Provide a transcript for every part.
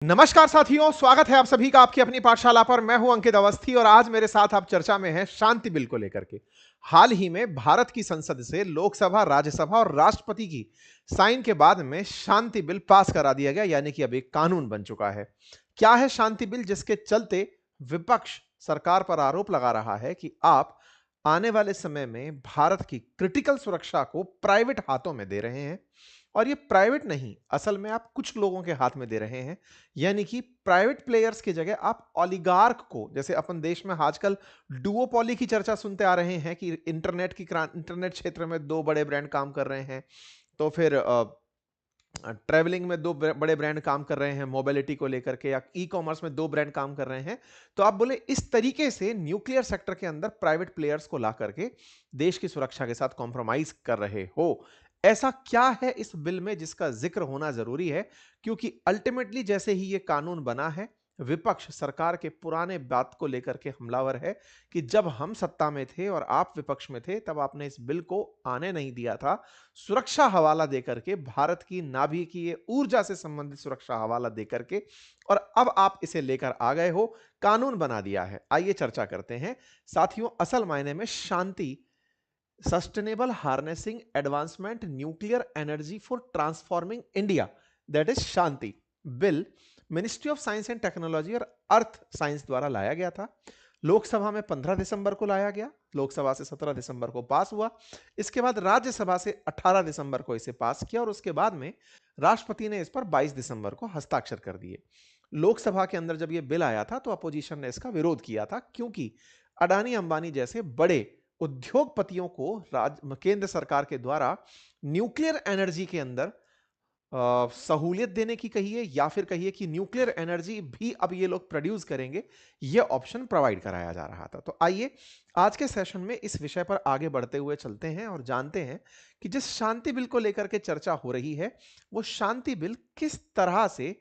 नमस्कार साथियों, स्वागत है आप सभी का आपकी अपनी पाठशाला पर। मैं हूं अंकित अवस्थी और आज मेरे साथ आप चर्चा में हैं शांति बिल को लेकर के। हाल ही में भारत की संसद से लोकसभा, राज्यसभा और राष्ट्रपति की साइन के बाद में शांति बिल पास करा दिया गया, यानी कि अब एक कानून बन चुका है। क्या है शांति बिल, जिसके चलते विपक्ष सरकार पर आरोप लगा रहा है कि आप आने वाले समय में भारत की क्रिटिकल सुरक्षा को प्राइवेट हाथों में दे रहे हैं। और ये प्राइवेट नहीं, असल में आप कुछ लोगों के हाथ में दे रहे हैं, यानी कि प्राइवेट प्लेयर्स की जगह आप ओलिगार्क को, जैसे अपन देश में आजकल डुओपोली की चर्चा सुनते आ रहे हैं कि इंटरनेट क्षेत्र में दो बड़े ब्रांड काम कर रहे हैं। तो फिर ट्रैवलिंग में दो बड़े ब्रांड काम कर रहे हैं मोबिलिटी को लेकर के, या ई कॉमर्स में दो ब्रांड काम कर रहे हैं। तो आप बोले इस तरीके से न्यूक्लियर सेक्टर के अंदर प्राइवेट प्लेयर्स को ला करके देश की सुरक्षा के साथ कॉम्प्रोमाइज कर रहे हो। ऐसा क्या है इस बिल में जिसका जिक्र होना जरूरी है? क्योंकि अल्टीमेटली जैसे ही यह कानून बना है, विपक्ष सरकार के पुराने बात को लेकर के हमलावर है कि जब हम सत्ता में थे और आप विपक्ष में थे तब आपने इस बिल को आने नहीं दिया था। सुरक्षा हवाला देकर के, भारत की नाभिकीय ऊर्जा से संबंधित सुरक्षा हवाला देकर के, और अब आप इसे लेकर आ गए हो, कानून बना दिया है। आइए चर्चा करते हैं साथियों, असल मायने में Shanti, sustainable harnessing advancement nuclear energy for transforming India, that is Shanti bill, ministry of science and technology और अर्थ साइंस द्वारा लाया गया था। लोकसभा में 15 दिसंबर को लाया गया, लोकसभा से 17 दिसंबर को पास हुआ। इसके बाद राज्यसभा से 18 दिसंबर को इसे पास किया और उसके बाद में राष्ट्रपति ने इस पर 22 दिसंबर को हस्ताक्षर कर दिए। लोकसभा के अंदर जब यह बिल आया था तो अपोजिशन ने इसका विरोध किया था, क्योंकि अडानी अंबानी जैसे बड़े उद्योगपतियों को केंद्र सरकार के द्वारा न्यूक्लियर एनर्जी के अंदर सहूलियत देने की कहिए, या फिर कहिए कि न्यूक्लियर एनर्जी भी अब ये लोग प्रोड्यूस करेंगे, ये ऑप्शन प्रोवाइड कराया जा रहा था। तो आइए आज के सेशन में इस विषय पर आगे बढ़ते हुए चलते हैं और जानते हैं कि जिस शांति बिल को लेकर के चर्चा हो रही है, वो शांति बिल किस तरह से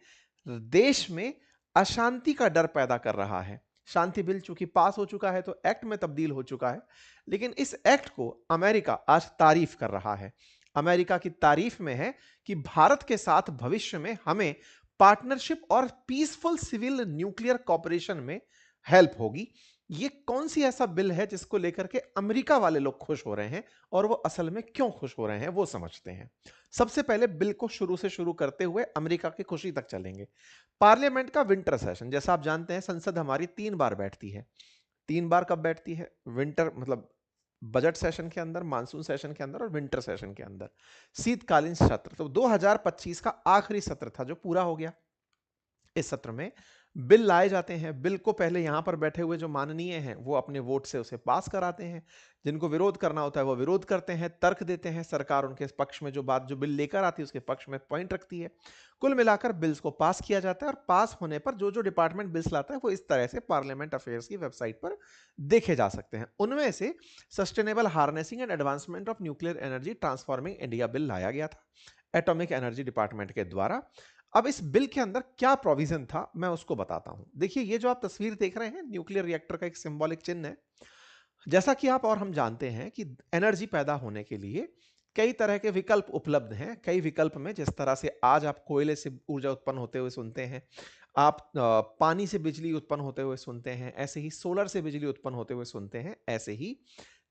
देश में अशांति का डर पैदा कर रहा है। शांति बिल चूंकि पास हो चुका है तो एक्ट में तब्दील हो चुका है, लेकिन इस एक्ट को अमेरिका आज तारीफ कर रहा है। अमेरिका की तारीफ में है कि भारत के साथ भविष्य में हमें पार्टनरशिप और पीसफुल सिविल न्यूक्लियर कॉपरेशन में हेल्प होगी। ये कौन सी ऐसा बिल है जिसको लेकर के अमेरिका वाले लोग खुश हो रहे हैं, और वो असल में क्यों खुश हो रहे हैं वो समझते हैं। सबसे पहले बिल को शुरू से शुरू करते हुए अमेरिका की खुशी तक चलेंगे। पार्लियामेंट का विंटर सेशन, जैसा आप जानते हैं संसद हमारी 3 बार बैठती है। 3 बार कब बैठती है? विंटर मतलब बजट सेशन के अंदर, मानसून सेशन के अंदर और विंटर सेशन के अंदर, शीतकालीन सत्र। तो 2025 का आखिरी सत्र था जो पूरा हो गया। इस सत्र में बिल लाए जाते हैं। बिल को पहले यहां पर बैठे हुए जो माननीय हैं वो अपने वोट से उसे पास कराते हैं। जिनको विरोध करना होता है वो विरोध करते हैं, तर्क देते हैं। सरकार उनके पक्ष में जो बिल लेकर आती है उसके पक्ष में पॉइंट रखती है। कुल मिलाकर बिल्स को पास किया जाता है, और पास होने पर जो जो डिपार्टमेंट बिल्स लाता है वो इस तरह से पार्लियामेंट अफेयर्स की वेबसाइट पर देखे जा सकते हैं। उनमें से sustainable harnessing and advancement of nuclear energy transforming India bill लाया गया था एटॉमिक एनर्जी डिपार्टमेंट के द्वारा। अब इस बिल के अंदर क्या प्रोविजन था मैं उसको बताता हूं। देखिए, ये जो आप तस्वीर देख रहे हैं न्यूक्लियर रिएक्टर का एक सिंबॉलिक चिन्ह है। जैसा कि आप और हम जानते हैं कि एनर्जी पैदा होने के लिए कई तरह के विकल्प उपलब्ध हैं। कई विकल्प में, जिस तरह से आज आप कोयले से ऊर्जा उत्पन्न होते हुए सुनते हैं, आप पानी से बिजली उत्पन्न होते हुए सुनते हैं, ऐसे ही सोलर से बिजली उत्पन्न होते हुए सुनते हैं, ऐसे ही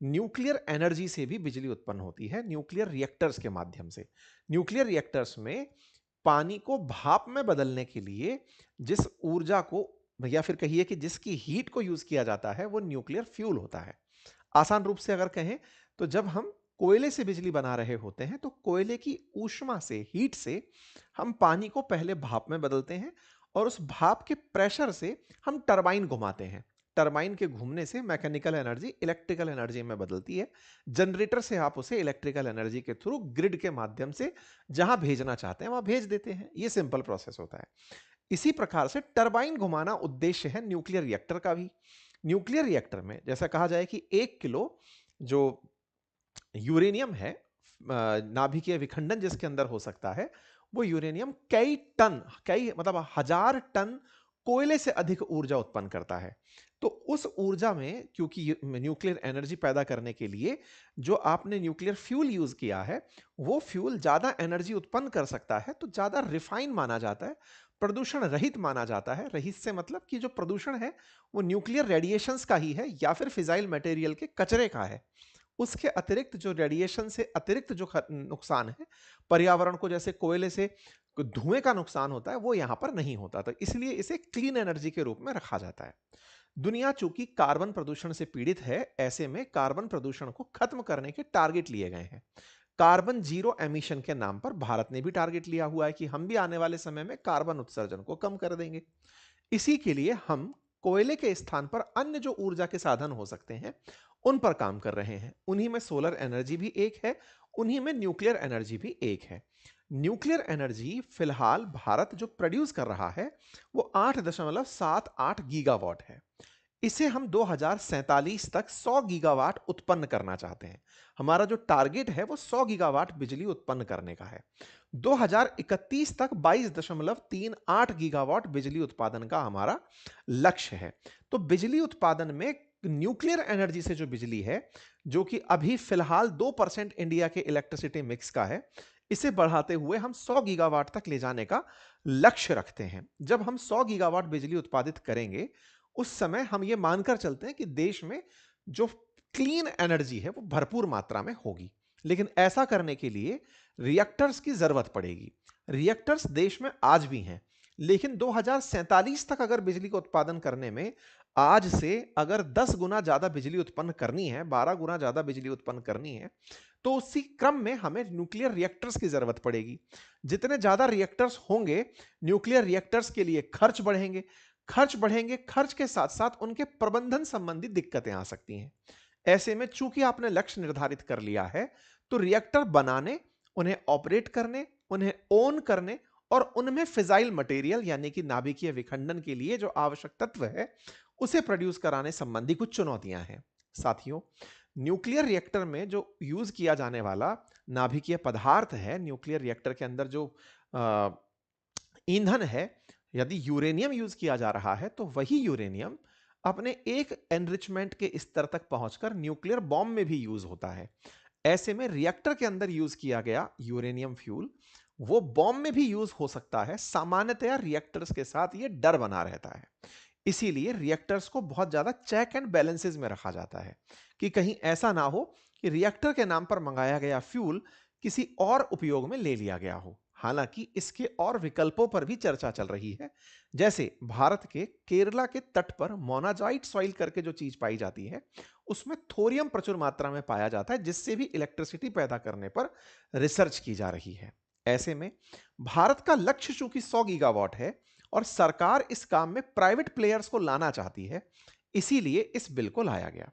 न्यूक्लियर एनर्जी से भी बिजली उत्पन्न होती है न्यूक्लियर रिएक्टर्स के माध्यम से। न्यूक्लियर रिएक्टर्स में पानी को भाप में बदलने के लिए जिस ऊर्जा को, या फिर कहिए कि जिसकी हीट को यूज किया जाता है, वो न्यूक्लियर फ्यूल होता है। आसान रूप से अगर कहें तो जब हम कोयले से बिजली बना रहे होते हैं तो कोयले की ऊष्मा से, हीट से हम पानी को पहले भाप में बदलते हैं, और उस भाप के प्रेशर से हम टरबाइन घुमाते हैं। टरबाइन के घूमने से मैकेनिकल एनर्जी इलेक्ट्रिकल एनर्जी में बदलती है। जनरेटर से आप उसे इलेक्ट्रिकल एनर्जी के थ्रू ग्रिड के माध्यम से जहां भेजना चाहते हैं वहां भेज देते हैं। यह सिंपल प्रोसेस होता है। इसी प्रकार से टरबाइन घुमाना उद्देश्य है न्यूक्लियर रिएक्टर का भी। न्यूक्लियर रिएक्टर में जैसा कहा जाए कि 1 किलो जो यूरेनियम है, नाभिकीय विखंडन जिसके अंदर हो सकता है, वो यूरेनियम कई टन, कई मतलब 1000 टन कोयले से अधिक ऊर्जा उत्पन्न करता है। तो उस ऊर्जा में, क्योंकि न्यूक्लियर एनर्जी पैदा करने के लिए जो आपने न्यूक्लियर फ्यूल यूज किया है, वो फ्यूल ज्यादा एनर्जी उत्पन्न कर सकता है, तो ज्यादा रिफाइन माना जाता है। प्रदूषण रहित माना जाता है। रहित से मतलब कि जो प्रदूषण है वो न्यूक्लियर रेडिएशंस का ही है या फिर फिजाइल मटेरियल के कचरे का है। उसके अतिरिक्त जो रेडिएशन से अतिरिक्त जो नुकसान है पर्यावरण को, जैसे कोयले से धुएं का नुकसान होता है, वो यहां पर नहीं होता, तो इसलिए इसे क्लीन एनर्जी के रूप में रखा जाता है। दुनिया चूंकि कार्बन प्रदूषण से पीड़ित है, ऐसे में कार्बन प्रदूषण को खत्म करने के टारगेट लिए गए हैं। कार्बन जीरो एमिशन के नाम पर भारत ने भी टारगेट लिया हुआ है कि हम भी आने वाले समय में कार्बन उत्सर्जन को कम कर देंगे। इसी के लिए हम कोयले के स्थान पर अन्य जो ऊर्जा के साधन हो सकते हैं उन पर काम कर रहे हैं। उन्हीं में सोलर एनर्जी भी एक है, उन्हीं में न्यूक्लियर एनर्जी भी एक है। न्यूक्लियर एनर्जी फिलहाल भारत जो प्रोड्यूस कर रहा है वो 8.78 गीगावाट है। इसे हम 2047 तक 100 गीगावाट उत्पन्न करना चाहते हैं। हमारा जो टारगेट है वो 100 गीगावाट बिजली उत्पन्न करने का है। 2031 तक 22.38 गीगावाट बिजली उत्पादन का हमारा लक्ष्य है। तो बिजली उत्पादन में न्यूक्लियर एनर्जी से जो बिजली है, जो कि अभी फिलहाल 2% इंडिया के इलेक्ट्रिसिटी मिक्स का है, इसे बढ़ाते हुए हम 100 गीगावाट तक ले जाने का लक्ष्य रखते हैं। जब हम 100 गीगावाट बिजली उत्पादित करेंगे उस समय हम ये मानकर चलते हैं कि देश में जो क्लीन एनर्जी है वो भरपूर मात्रा में होगी। लेकिन ऐसा करने के लिए रिएक्टर्स की जरूरत पड़ेगी। रिएक्टर्स देश में आज भी हैं, लेकिन 2047 तक अगर बिजली का उत्पादन करने में आज से अगर 10 गुना ज्यादा बिजली उत्पन्न करनी है, 12 गुना ज्यादा बिजली उत्पन्न करनी है, तो उसी क्रम में हमें न्यूक्लियर रिएक्टर्स की जरूरत पड़ेगी। जितने ज्यादा रिएक्टर्स होंगे, न्यूक्लियर रिएक्टर्स के लिए खर्च बढ़ेंगे, खर्च के साथ साथ उनके प्रबंधन संबंधी दिक्कतें आ सकती हैं। ऐसे में चूंकि आपने लक्ष्य निर्धारित कर लिया है, तो रिएक्टर बनाने, उन्हें ऑपरेट करने, उन्हें ओन करने और उनमें फिजाइल मटेरियल यानी कि नाभिकीय विखंडन के लिए जो आवश्यक तत्व है उसे प्रोड्यूस कराने संबंधी कुछ चुनौतियां हैं। साथियों, न्यूक्लियर रिएक्टर में जो यूज किया जाने वाला नाभिकीय पदार्थ है, न्यूक्लियर रिएक्टर के अंदर जो ईंधन है, यदि यूरेनियम यूज किया जा रहा है तो वही यूरेनियम अपने एक एनरिचमेंट के स्तर तक पहुंचकर न्यूक्लियर बॉम्ब में भी यूज होता है। ऐसे में रिएक्टर के अंदर यूज किया गया यूरेनियम फ्यूल वो बॉम्ब में भी यूज हो सकता है। सामान्यतया रिएक्टर्स के साथ ये डर बना रहता है, इसीलिए रिएक्टर्स को बहुत ज्यादा चेक एंड बैलेंसेस में रखा जाता है कि कहीं ऐसा ना हो कि रिएक्टर के नाम पर मंगाया गया फ्यूल किसी और उपयोग में ले लिया गया हो। हालांकि इसके और विकल्पों पर भी चर्चा चल रही है। जैसे भारत के केरला के तट पर मोनाजाइट सॉइल करके जो चीज पाई जाती है, उसमें थोरियम प्रचुर मात्रा में पाया जाता है, जिससे भी इलेक्ट्रिसिटी पैदा करने पर रिसर्च की जा रही है। ऐसे में भारत का लक्ष्य चूंकि 100 गीगावाट है और सरकार इस काम में प्राइवेट प्लेयर्स को लाना चाहती है, इसीलिए इस बिल को लाया गया।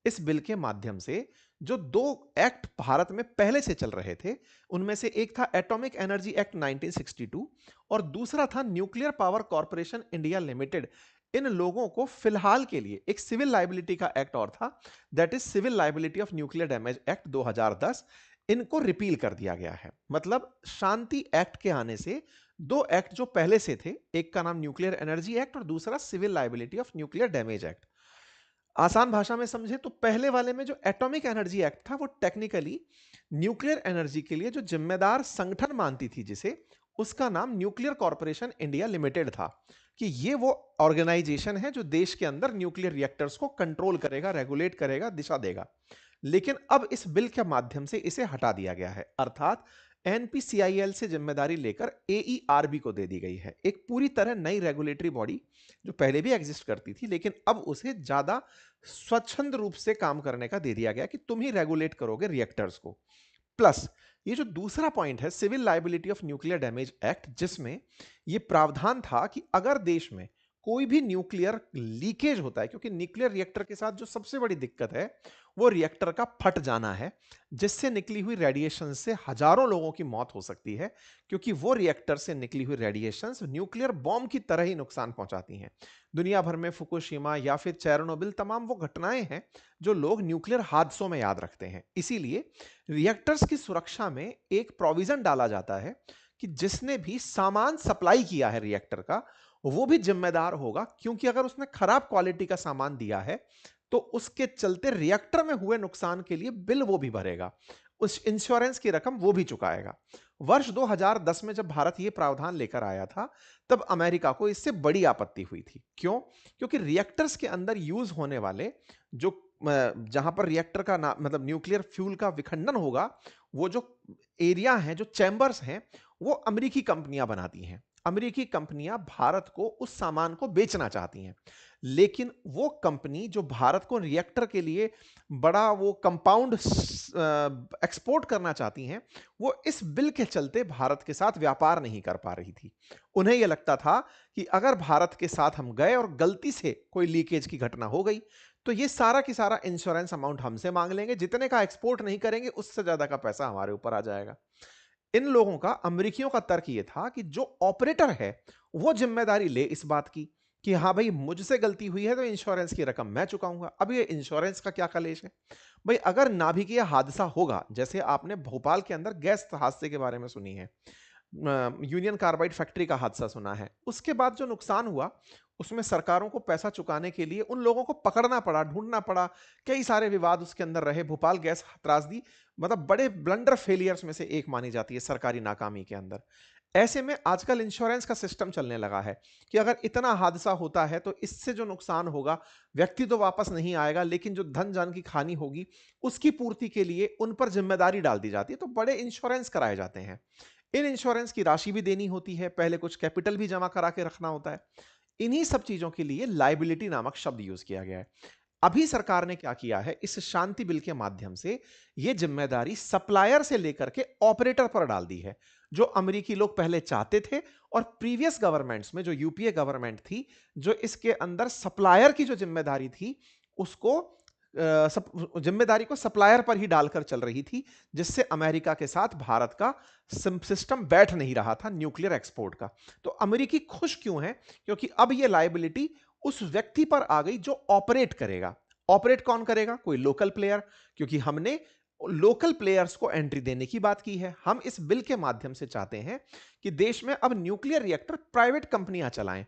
इस बिल के माध्यम से जो दो एक्ट भारत में पहले से चल रहे थे, उनमें से एक था एटॉमिक एनर्जी एक्ट 1962 और दूसरा था nuclear power corporation India limited. इन लोगों को फिलहाल के लिए एक सिविल लाइबिलिटी का एक्ट और था, that is civil liability of nuclear damage act 2010। इनको रिपील कर दिया गया है। मतलब शांति एक्ट के आने से दो एक्ट जो पहले से थे, एक का नाम न्यूक्लियर एनर्जी एक्ट और दूसरा civil liability of nuclear damage act. आसान भाषा में समझे तो पहले वाले में जो एटॉमिक एनर्जी एक्ट था वो टेक्निकली न्यूक्लियर एनर्जी के लिए जो जिम्मेदार संगठन मानती थी जिसे, उसका नाम न्यूक्लियर कॉर्पोरेशन इंडिया लिमिटेड था, कि ये वो ऑर्गेनाइजेशन है जो देश के अंदर न्यूक्लियर रिएक्टर्स को कंट्रोल करेगा, रेगुलेट करेगा, दिशा देगा। लेकिन अब इस बिल के माध्यम से इसे हटा दिया गया है, अर्थात एनपीसीआईएल से जिम्मेदारी लेकर एईआरबी को दे दी गई है। एक पूरी तरह नई रेगुलेटरी बॉडी जो पहले भी एग्जिस्ट करती थी, लेकिन अब उसे ज्यादा स्वच्छंद रूप से काम करने का दे दिया गया कि तुम ही रेगुलेट करोगे रिएक्टर्स को। प्लस ये जो दूसरा पॉइंट है civil liability of nuclear damage act, जिसमें ये प्रावधान था कि अगर देश में कोई भी न्यूक्लियर लीकेज होता है, क्योंकि न्यूक्लियर रिएक्टर के साथ जो सबसे बड़ी दिक्कत है वो रिएक्टर का फट जाना है, जिससे निकली हुई रेडिएशन से हजारों लोगों की मौत हो सकती है, क्योंकि वो रिएक्टर से निकली हुई रेडिएशन न्यूक्लियर बॉम्ब की तरह ही नुकसान पहुंचाती हैं। दुनिया भर में फुकुशिमा या फिर चेरनोबिल तमाम वो घटनाएं हैं जो लोग न्यूक्लियर हादसों में याद रखते हैं। इसीलिए रिएक्टर्स की सुरक्षा में एक प्रोविजन डाला जाता है कि जिसने भी सामान सप्लाई किया है रिएक्टर का, वो भी जिम्मेदार होगा, क्योंकि अगर उसने खराब क्वालिटी का सामान दिया है तो उसके चलते रिएक्टर में हुए नुकसान के लिए बिल वो भी भरेगा, उस इंश्योरेंस की रकम वो भी चुकाएगा। वर्ष 2010 में जब भारत ये प्रावधान लेकर आया था, तब अमेरिका को इससे बड़ी आपत्ति हुई थी। क्यों? क्योंकि रिएक्टर्स के अंदर यूज होने वाले जो जहां पर रिएक्टर का ना मतलब न्यूक्लियर फ्यूल का विखंडन होगा, वो जो एरिया हैं, जो चैम्बर्स हैं, वो अमेरिकी कंपनियां बनाती हैं। अमेरिकी कंपनियां भारत को उस सामान को बेचना चाहती हैं, लेकिन वो कंपनी जो भारत को रिएक्टर के लिए बड़ा वो कंपाउंड एक्सपोर्ट करना चाहती हैं, वो इस बिल के चलते भारत के साथ व्यापार नहीं कर पा रही थी। उन्हें यह लगता था कि अगर भारत के साथ हम गए और गलती से कोई लीकेज की घटना हो गई, तो ये सारा की सारा इंश्योरेंस अमाउंट हमसे मांग लेंगे, जितने का एक्सपोर्ट नहीं करेंगे उससे ज्यादा का पैसा हमारे ऊपर आ जाएगा। इन लोगों का, अमेरिकियों का तर्क यह था कि जो ऑपरेटर है वो जिम्मेदारी ले इस बात की कि हाँ भाई, मुझसे गलती हुई है तो इंश्योरेंस की रकम मैं चुकाऊंगा। अब ये इंश्योरेंस का क्या कलेश है भाई? अगर नाभिकीय हादसा होगा, जैसे आपने भोपाल के अंदर गैस हादसे के बारे में सुनी है, यूनियन कार्बाइड फैक्ट्री का हादसा सुना है, उसके बाद जो नुकसान हुआ उसमें सरकारों को पैसा चुकाने के लिए उन लोगों को पकड़ना पड़ा, ढूंढना पड़ा, कई सारे विवाद उसके अंदर रहे। भोपाल गैस त्रासदी मतलब बड़े ब्लंडर फेलियर्स में से एक मानी जाती है सरकारी नाकामी के अंदर। ऐसे में आजकल इंश्योरेंस का सिस्टम चलने लगा है कि अगर इतना हादसा होता है तो इससे जो नुकसान होगा, व्यक्ति तो वापस नहीं आएगा, लेकिन जो धन जान की हानि होगी उसकी पूर्ति के लिए उन पर जिम्मेदारी डाल दी जाती है, तो बड़े इंश्योरेंस कराए जाते हैं। इन इंश्योरेंस की राशि भी देनी होती है, पहले कुछ कैपिटल भी जमा करा के रखना होता है। इन्हीं सब चीजों के लिए लायबिलिटी नामक शब्द यूज किया गया है। अभी सरकार ने क्या किया है, इस शांति बिल के माध्यम से यह जिम्मेदारी सप्लायर से लेकर के ऑपरेटर पर डाल दी है, जो अमेरिकी लोग पहले चाहते थे। और प्रीवियस गवर्नमेंट्स में जो यूपीए गवर्नमेंट थी, जो इसके अंदर सप्लायर की जो जिम्मेदारी थी, उसको जिम्मेदारी को सप्लायर पर ही डालकर चल रही थी, जिससे अमेरिका के साथ भारत का सिस्टम बैठ नहीं रहा था न्यूक्लियर एक्सपोर्ट का। तो अमेरिकी खुश क्यों है? क्योंकि अब यह लायबिलिटी उस व्यक्ति पर आ गई जो ऑपरेट करेगा। ऑपरेट कौन करेगा? कोई लोकल प्लेयर, क्योंकि हमने लोकल प्लेयर्स को एंट्री देने की बात की है। हम इस बिल के माध्यम से चाहते हैं कि देश में अब न्यूक्लियर रिएक्टर प्राइवेट कंपनियां चलाएं।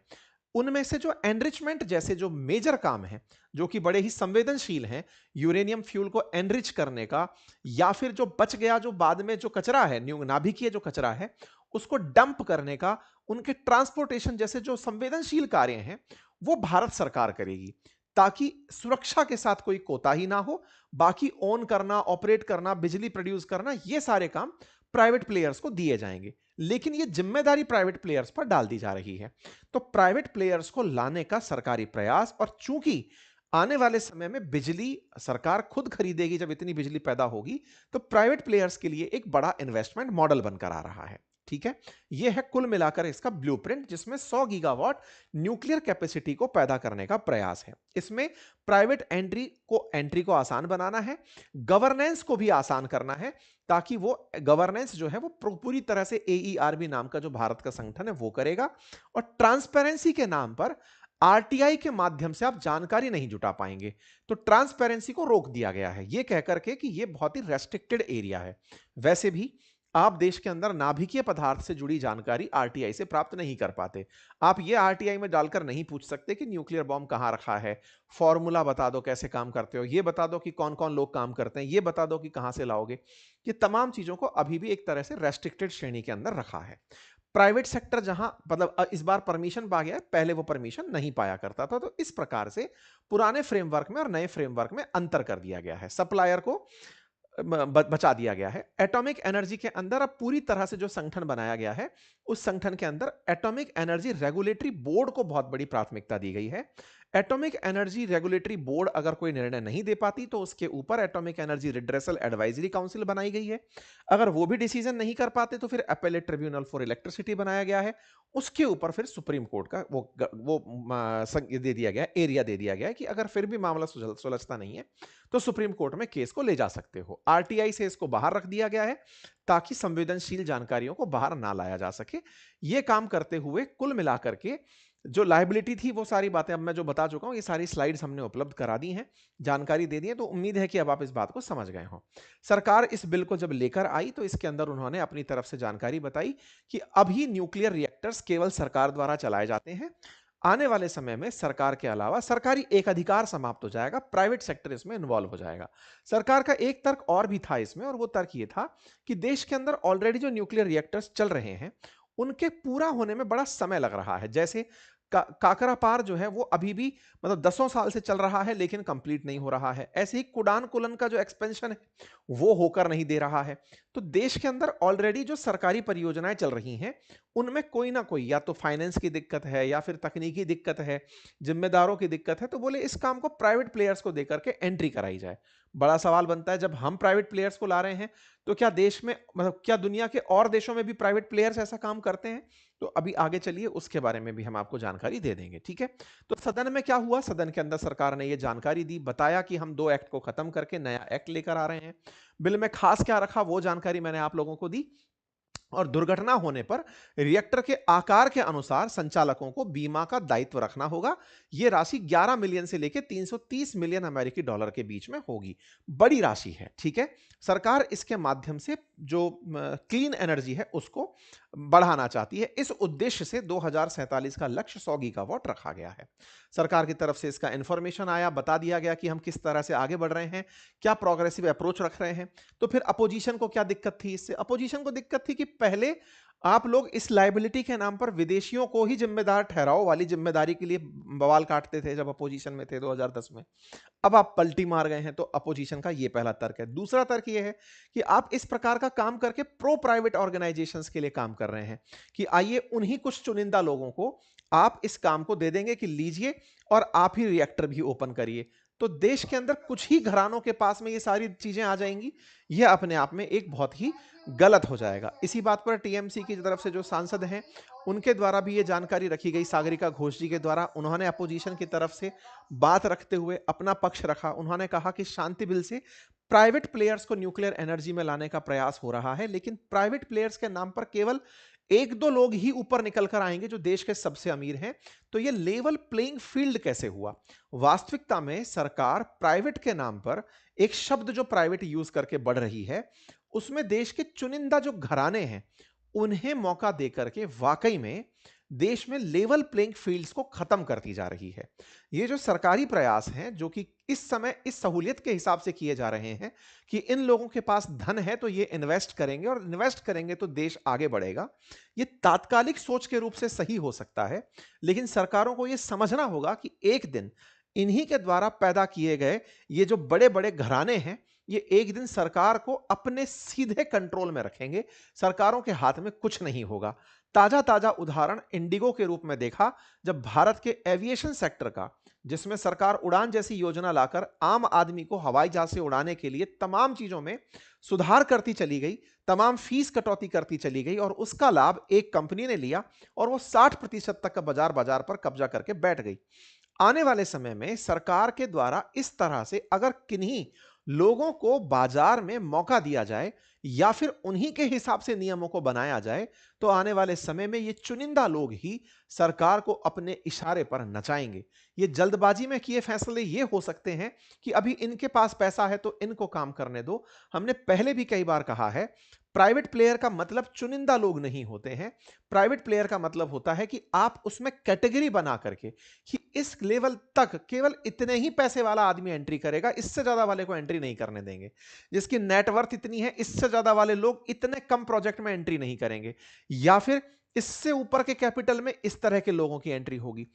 उनमें से जो एनरिचमेंट जैसे जो मेजर काम है, जो कि बड़े ही संवेदनशील हैं, यूरेनियम फ्यूल को एनरिच करने का, या फिर जो बच गया, जो बाद में जो कचरा है, नाभिकीय जो कचरा है, उसको डंप करने का, उनके ट्रांसपोर्टेशन जैसे जो संवेदनशील कार्य हैं, वो भारत सरकार करेगी, ताकि सुरक्षा के साथ कोई कोताही ना हो। बाकी ओन करना, ऑपरेट करना, बिजली प्रोड्यूस करना, ये सारे काम प्राइवेट प्लेयर्स को दिए जाएंगे। लेकिन ये जिम्मेदारी प्राइवेट प्लेयर्स पर डाल दी जा रही है। तो प्राइवेट प्लेयर्स को लाने का सरकारी प्रयास, और चूंकि आने वाले समय में बिजली सरकार खुद खरीदेगी, जब इतनी बिजली पैदा होगी, तो प्राइवेट प्लेयर्स के लिए एक बड़ा इन्वेस्टमेंट मॉडल बनकर आ रहा है। ठीक है, यह है कुल मिलाकर इसका ब्लूप्रिंट, जिसमें 100 गीगावाट न्यूक्लियर कैपेसिटी को पैदा करने का प्रयास है। इसमें प्राइवेट एंट्री को आसान बनाना है, गवर्नेंस को भी आसान करना है, ताकि वो गवर्नेंस जो है वो पूरी तरह से AERB नाम का जो भारत का संगठन है वो करेगा। और ट्रांसपेरेंसी के नाम पर आरटीआई के माध्यम से आप जानकारी नहीं जुटा पाएंगे, तो ट्रांसपेरेंसी को रोक दिया गया है, यह कहकर के कि यह बहुत ही रेस्ट्रिक्टेड एरिया है। वैसे भी आप देश के अंदर नाभिकीय पदार्थ से जुड़ी जानकारी आरटीआई से प्राप्त नहीं कर पाते। आप ये आरटीआई में डालकर नहीं पूछ सकते कि न्यूक्लियर बॉम्ब कहां रखा है, फॉर्मूला बता दो कैसे काम करते हो, ये बता दो कि कौन कौन लोग काम करते हैं, ये बता दो कि कहां से लाओगे। ये तमाम चीजों को अभी भी एक तरह से रेस्ट्रिक्टेड श्रेणी के अंदर रखा है। प्राइवेट सेक्टर जहां मतलब इस बार परमिशन पा गया है, पहले वो परमिशन नहीं पाया करता था। तो इस प्रकार से पुराने फ्रेमवर्क में और नए फ्रेमवर्क में अंतर कर दिया गया है, सप्लायर को बचा दिया गया है। एटॉमिक एनर्जी के अंदर अब पूरी तरह से जो संगठन बनाया गया है, उस संगठन के अंदर एटॉमिक एनर्जी रेगुलेटरी बोर्ड को बहुत बड़ी प्राथमिकता दी गई है। एटॉमिक एनर्जी रेगुलेटरी बोर्ड अगर कोई निर्णय नहीं दे पाती, तो उसके ऊपर atomic energy redressal advisory council बनाई गई है। अगर वो भी डिसीजन नहीं कर पाते, तो फिर अपेलेट ट्रिब्यूनल फॉर इलेक्ट्रिसिटी बनाया गया है। उसके ऊपर फिर सुप्रीम कोर्ट का दे दिया गया, एरिया दे दिया गया है कि अगर फिर भी मामला सुलझता नहीं है, तो सुप्रीम कोर्ट में केस को ले जा सकते हो। आरटीआई से इसको बाहर रख दिया गया है, ताकि संवेदनशील जानकारियों को बाहर ना लाया जा सके। यह काम करते हुए कुल मिलाकर के जो लायबिलिटी थी, वो सारी बातें अब मैं जो बता चुका हूं, ये सारी स्लाइड्स हमने उपलब्ध करा दी हैं, जानकारी दे दी है। तो उम्मीद है कि अब आप इस बात को समझ गए हो। सरकार इस बिल को जब लेकर आई, तो इसके अंदर उन्होंने अपनी तरफ से जानकारी बताई कि अभी न्यूक्लियर रिएक्टर्स केवल सरकार द्वारा चलाए जाते हैं। आने वाले समय में सरकार के अलावा सरकारी एक अधिकार समाप्त हो जाएगा, प्राइवेट सेक्टर इसमें इन्वॉल्व हो जाएगा। सरकार का एक तर्क और भी था इसमें, और वो तर्क ये था कि देश के अंदर ऑलरेडी जो न्यूक्लियर रिएक्टर्स चल रहे हैं, उनके पूरा होने में बड़ा समय लग रहा है। जैसे काकरापार जो है वो अभी भी मतलब दसों साल से चल रहा है लेकिन कंप्लीट नहीं हो रहा है। ऐसे ही कुडान कुलन का जो एक्सपेंशन है वो होकर नहीं दे रहा है। तो देश के अंदर ऑलरेडी जो सरकारी परियोजनाएं चल रही हैं, उनमें कोई ना कोई या तो फाइनेंस की दिक्कत है या फिर तकनीकी दिक्कत है, जिम्मेदारों की दिक्कत है, तो बोले इस काम को प्राइवेट प्लेयर्स को देकर के एंट्री कराई जाए। बड़ा सवाल बनता है, जब हम प्राइवेट प्लेयर्स को ला रहे हैं तो क्या देश में मतलब क्या दुनिया के और देशों में भी प्राइवेट प्लेयर्स ऐसा काम करते हैं? तो अभी आगे चलिए उसके बारे में भी हम आपको जानकारी दे देंगे, ठीक है? तो सदन में क्या हुआ? सदन के अंदर सरकार ने यह जानकारी दी, बताया कि हम 2 एक्ट को खत्म करके नया एक्ट लेकर आ रहे हैं। बिल में खास क्या रखा वो जानकारी मैंने आप लोगों को दी। और दुर्घटना होने पर रिएक्टर के आकार के अनुसार संचालकों को बीमा का दायित्व रखना होगा। यह राशि 11 मिलियन से लेकर 330 मिलियन अमेरिकी डॉलर के बीच में होगी। बड़ी राशि है, ठीक है? सरकार इसके माध्यम से जो क्लीन एनर्जी है उसको बढ़ाना चाहती है। इस उद्देश्य से 2047 का लक्ष्य 100 गीगावाट रखा गया है। सरकार की तरफ से इसका इंफॉर्मेशन आया, बता दिया गया कि हम किस तरह से आगे बढ़ रहे हैं, क्या प्रोग्रेसिव अप्रोच रख रहे हैं। तो फिर अपोजिशन को क्या दिक्कत थी इससे? अपोजिशन को दिक्कत थी कि पहले आप लोग इस लायबिलिटी के नाम पर विदेशियों को ही जिम्मेदार ठहराओ वाली जिम्मेदारी के लिए बवाल काटते थे जब अपोजिशन में थे 2010 में। अब आप पलटी मार गए हैं, तो अपोजिशन का यह पहला तर्क है। दूसरा तर्क यह है कि आप इस प्रकार का काम करके प्रो प्राइवेट ऑर्गेनाइजेशंस के लिए काम कर रहे हैं कि आइए उन्हीं कुछ चुनिंदा लोगों को आप इस काम को दे देंगे कि लीजिए और आप ही रिएक्टर भी ओपन करिए। तो देश के अंदर कुछ ही घरानों के पास में ये सारी चीजें आ जाएंगी, यह अपने आप में एक बहुत ही गलत हो जाएगा। इसी बात पर टीएमसी की तरफ से जो सांसद हैं उनके द्वारा भी ये जानकारी रखी गई, सागरिका घोष जी के द्वारा। उन्होंने अपोजिशन की तरफ से बात रखते हुए अपना पक्ष रखा। उन्होंने कहा कि शांति बिल से प्राइवेट प्लेयर्स को न्यूक्लियर एनर्जी में लाने का प्रयास हो रहा है, लेकिन प्राइवेट प्लेयर्स के नाम पर केवल 1-2 लोग ही ऊपर निकल कर आएंगे जो देश के सबसे अमीर हैं। तो ये लेवल प्लेइंग फील्ड कैसे हुआ? वास्तविकता में सरकार प्राइवेट के नाम पर एक शब्द जो प्राइवेट यूज करके बढ़ रही है, उसमें देश के चुनिंदा जो घराने हैं उन्हें मौका देकर के वाकई में देश में लेवल प्लेइंग फील्ड्स को खत्म करती जा रही है। ये जो सरकारी प्रयास हैं जो कि इस समय इस सहूलियत के हिसाब से किए जा रहे हैं कि इन लोगों के पास धन है तो ये इन्वेस्ट करेंगे और इन्वेस्ट करेंगे तो देश आगे बढ़ेगा, ये तात्कालिक सोच के रूप से सही हो सकता है, लेकिन सरकारों को ये समझना होगा कि एक दिन इन्हीं के द्वारा पैदा किए गए ये जो बड़े बड़े घराने हैं, ये एक दिन सरकार को अपने सीधे कंट्रोल में रखेंगे। सरकारों के हाथ में कुछ नहीं होगा। ताजा ताजा उदाहरण इंडिगो के रूप में देखा, जब भारत के एविएशन सेक्टर का, जिसमें सरकार उड़ान जैसी योजना लाकर आम आदमी को हवाई जहाज से उड़ाने के लिए तमाम चीजों में सुधार करती चली गई, तमाम फीस कटौती करती चली गई, और उसका लाभ एक कंपनी ने लिया और वो 60% तक का बाजार पर कब्जा करके बैठ गई। आने वाले समय में सरकार के द्वारा इस तरह से अगर किन्हीं लोगों को बाजार में मौका दिया जाए या फिर उन्हीं के हिसाब से नियमों को बनाया जाए, तो आने वाले समय में ये चुनिंदा लोग ही सरकार को अपने इशारे पर नचाएंगे। ये जल्दबाजी में किए फैसले ये हो सकते हैं कि अभी इनके पास पैसा है तो इनको काम करने दो। हमने पहले भी कई बार कहा है, प्राइवेट प्लेयर का मतलब चुनिंदा लोग नहीं होते हैं। प्राइवेट प्लेयर का मतलब होता है कि आप उसमें कैटेगरी बना करके कि इस लेवल तक केवल इतने ही पैसे वाला आदमी एंट्री करेगा, इससे ज्यादा वाले को एंट्री नहीं करने देंगे। जिसकी नेटवर्थ इतनी है, इससे ज्यादा वाले लोग इतने कम प्रोजेक्ट में एंट्री नहीं करेंगे, या फिर इससे ऊपर के कैपिटल में इस तरह के लोगों की एंट्री होगी।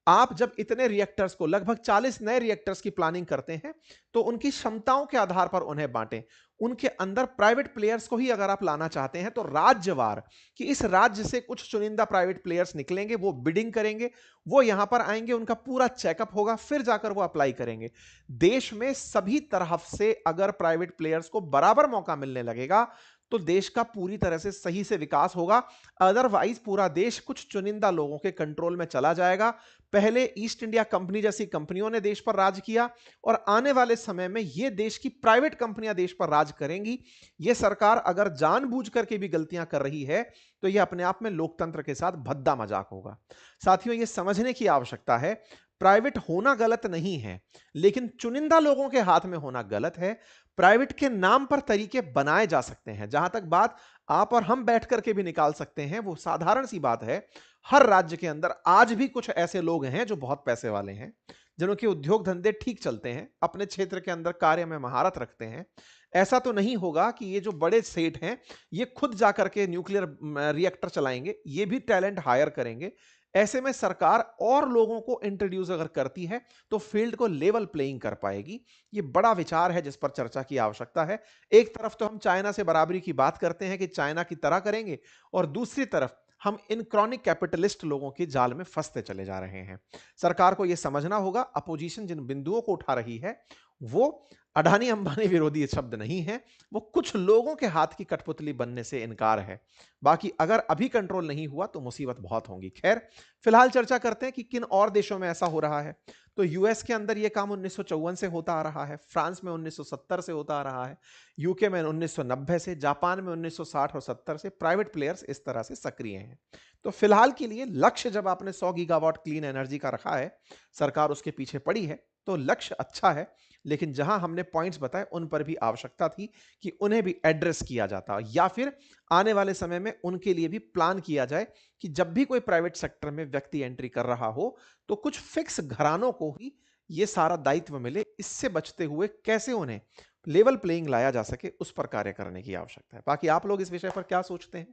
आप जब इतने रिएक्टर्स को, लगभग 40 नए रिएक्टर्स की प्लानिंग करते हैं, तो उनकी क्षमताओं के आधार पर उन्हें बांटें। उनके अंदर प्राइवेट प्लेयर्स को ही अगर आप लाना चाहते हैं तो राज्यवार कि इस राज्य से कुछ चुनिंदा प्राइवेट प्लेयर्स निकलेंगे, वो बिडिंग करेंगे, वो यहां पर आएंगे, उनका पूरा चेकअप होगा, फिर जाकर वो अप्लाई करेंगे। देश में सभी तरफ से अगर प्राइवेट प्लेयर्स को बराबर मौका मिलने लगेगा तो देश का पूरी तरह से सही से विकास होगा। अदरवाइज पूरा देश कुछ चुनिंदा लोगों के कंट्रोल में चला जाएगा। पहले ईस्ट इंडिया कंपनी जैसी कंपनियों ने देश पर राज किया, और आने वाले समय में ये देश की प्राइवेट कंपनियां देश पर राज करेंगी। ये सरकार अगर जानबूझ करके भी गलतियां कर रही है तो यह अपने आप में लोकतंत्र के साथ भद्दा मजाक होगा। साथियों, यह समझने की आवश्यकता है, प्राइवेट होना गलत नहीं है, लेकिन चुनिंदा लोगों के हाथ में होना गलत है। प्राइवेट के नाम पर तरीके बनाए जा सकते हैं। जहां तक बात आप और हम बैठ करके भी निकाल सकते हैं, वो साधारण सी बात है। हर राज्य के अंदर आज भी कुछ ऐसे लोग हैं जो बहुत पैसे वाले हैं, जिनके उद्योग धंधे ठीक चलते हैं, अपने क्षेत्र के अंदर कार्य में महारत रखते हैं। ऐसा तो नहीं होगा कि ये जो बड़े सेठ हैं, ये खुद जाकर के न्यूक्लियर रिएक्टर चलाएंगे, ये भी टैलेंट हायर करेंगे। ऐसे में सरकार और लोगों को इंट्रोड्यूस अगर करती है, तो फील्ड को लेवल प्लेइंग कर पाएगी। ये बड़ा विचार है जिस पर चर्चा की आवश्यकता है। एक तरफ तो हम चाइना से बराबरी की बात करते हैं कि चाइना की तरह करेंगे, और दूसरी तरफ हम इन क्रॉनिक कैपिटलिस्ट लोगों के जाल में फंसते चले जा रहे हैं। सरकार को यह समझना होगा, अपोजिशन जिन बिंदुओं को उठा रही है वो अडानी अंबानी विरोधी शब्द नहीं है, वो कुछ लोगों के हाथ की कठपुतली बनने से इनकार है। बाकी अगर अभी कंट्रोल नहीं हुआ तो मुसीबत बहुत होगी। खैर, फिलहाल चर्चा करते हैं कि किन और देशों में ऐसा हो रहा है। तो यूएस के अंदर यह काम 1954 से होता आ रहा है, फ्रांस में 1970 से होता आ रहा है, यूके में 1990 से, जापान में 1960 और 70 से प्राइवेट प्लेयर्स इस तरह से सक्रिय हैं। तो फिलहाल के लिए लक्ष्य जब आपने 100 गीगावाट क्लीन एनर्जी का रखा है, सरकार उसके पीछे पड़ी है, तो लक्ष्य अच्छा है। लेकिन जहां हमने पॉइंट्स बताए उन पर भी आवश्यकता थी कि उन्हें भी एड्रेस किया जाता, या फिर आने वाले समय में उनके लिए भी प्लान किया जाए कि जब भी कोई प्राइवेट सेक्टर में व्यक्ति एंट्री कर रहा हो तो कुछ फिक्स घरानों को ही यह सारा दायित्व मिले। इससे बचते हुए कैसे उन्हें लेवल प्लेइंग लाया जा सके, उस पर कार्य करने की आवश्यकता है। बाकी आप लोग इस विषय पर क्या सोचते हैं,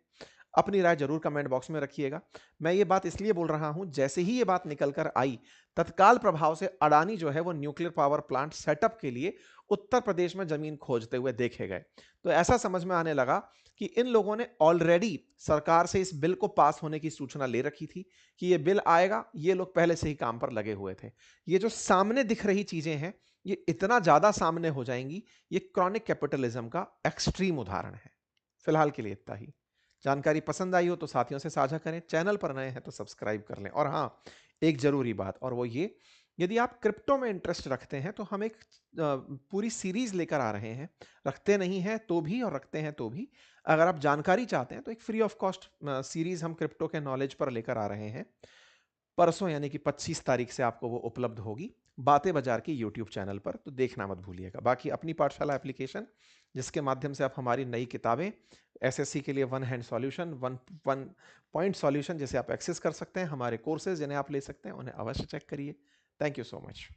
अपनी राय जरूर कमेंट बॉक्स में रखिएगा। मैं ये बात इसलिए बोल रहा हूं, जैसे ही ये बात निकल कर आई, तत्काल प्रभाव से अडानी जो है वो न्यूक्लियर पावर प्लांट सेटअप के लिए उत्तर प्रदेश में जमीन खोजते हुए देखे गए। तो ऐसा समझ में आने लगा कि इन लोगों ने ऑलरेडी सरकार से इस बिल को पास होने की सूचना ले रखी थी कि ये बिल आएगा। ये लोग पहले से ही काम पर लगे हुए थे। ये जो सामने दिख रही चीजें हैं, ये इतना ज्यादा सामने हो जाएंगी, ये क्रॉनिक कैपिटलिज्म का एक्सट्रीम उदाहरण है। फिलहाल के लिए इतना ही। जानकारी पसंद आई हो तो साथियों से साझा करें, चैनल पर नए हैं तो सब्सक्राइब कर लें। और हाँ, एक जरूरी बात, और वो ये, यदि आप क्रिप्टो में इंटरेस्ट रखते हैं तो हम एक पूरी सीरीज लेकर आ रहे हैं। रखते नहीं हैं तो भी और रखते हैं तो भी, अगर आप जानकारी चाहते हैं तो एक फ्री ऑफ कॉस्ट सीरीज हम क्रिप्टो के नॉलेज पर लेकर आ रहे हैं। परसों यानी कि 25 तारीख से आपको वो उपलब्ध होगी बातें बाजार की यूट्यूब चैनल पर, तो देखना मत भूलिएगा। बाकी अपनी पाठशाला एप्लीकेशन, जिसके माध्यम से आप हमारी नई किताबें, एसएससी के लिए one hand solution, one one point solution जिसे आप एक्सेस कर सकते हैं, हमारे कोर्सेज जिन्हें आप ले सकते हैं, उन्हें अवश्य चेक करिए। Thank you so much.